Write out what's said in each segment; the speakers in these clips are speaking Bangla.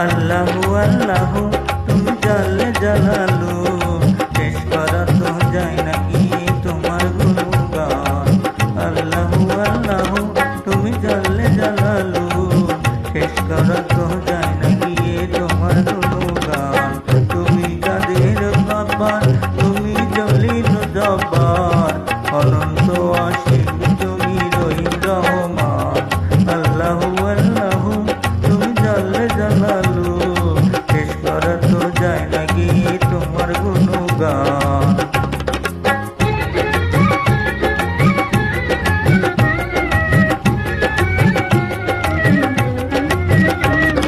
আল্লাহু আল্লাহু তুমি জাল্লে জালালু, শেষ করা তো যায় নাকি তোমার গুণগান। আল্লাহু আল্লাহু তুমি জাল্লে জালালু, শেষ করা তো যায় নাকি তোমার গুণগান। তুমি কাদের কাবার, তুমি জলিল জব্বার, অনন্ত আশিক তুমি রহিম রহমান। আল্লাহু আল্লাহু তুমি জাল্লে জালালু, শেষ করা তো যায় নাকি তোমার গুণগান।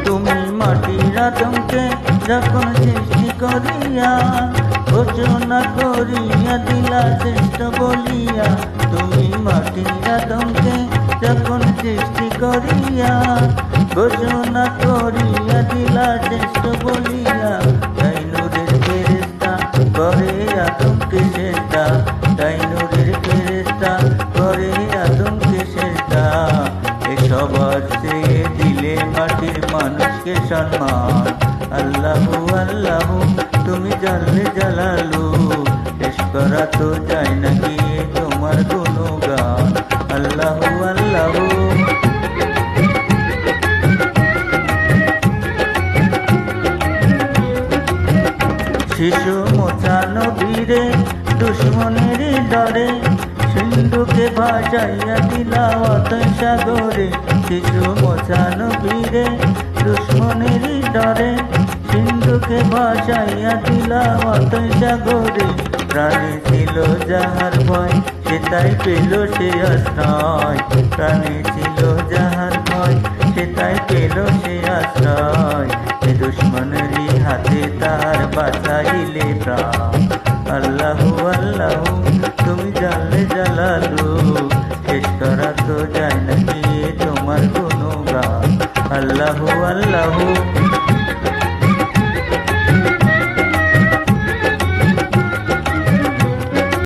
তুমি মাটির আদমকে যখন সৃষ্টি করিয়া, ঘোষণা করিয়া দিলা শ্রেষ্ঠ বলিয়া। তুমি মাটির আদমকে যখন সৃষ্টি করিয়া, ঘোষণা করিয়া দিলা শ্রেষ্ঠ বলিয়া। তাই নূরের ফেরেশতা করে আদমকে সেজদা, তাই নূরের ফেরেশতা করে আদমকে সেজদা। এসবার চেয়ে দিলে মাটির মানুষকে সম্মান। আল্লাহু আল্লাহু তুমি জাল্লে জালালু, শেষ করা তো যায় নাকি তোমার গুণগান। আল্লাহু আল্লাহু শিশু মুসা নবীরে দুশ্মনের ডরে, সিন্ধুকে ভাসাইয়া দিলা অতই সাগরে। শিশু মুসা নবীরে দুশ্মনের ডরে, সিন্ধুকে ভাসাইয়া দিলা অতই সাগরে। প্রাণে ছিল যাহার ভয়, সে তাই পেল সে আশ্রয়। প্রাণে ছিল যাহার ভয়, সে তাই পেল সে আশ্রয়। দুশ্মনেরই হাতে তার বাঁচাইলে প্রাণ। আল্লাহু আল্লাহু তুমি জাল্লে জালালু, শেষ করা তো যায় নাকি তোমার গুণগান। আল্লাহু আল্লাহু।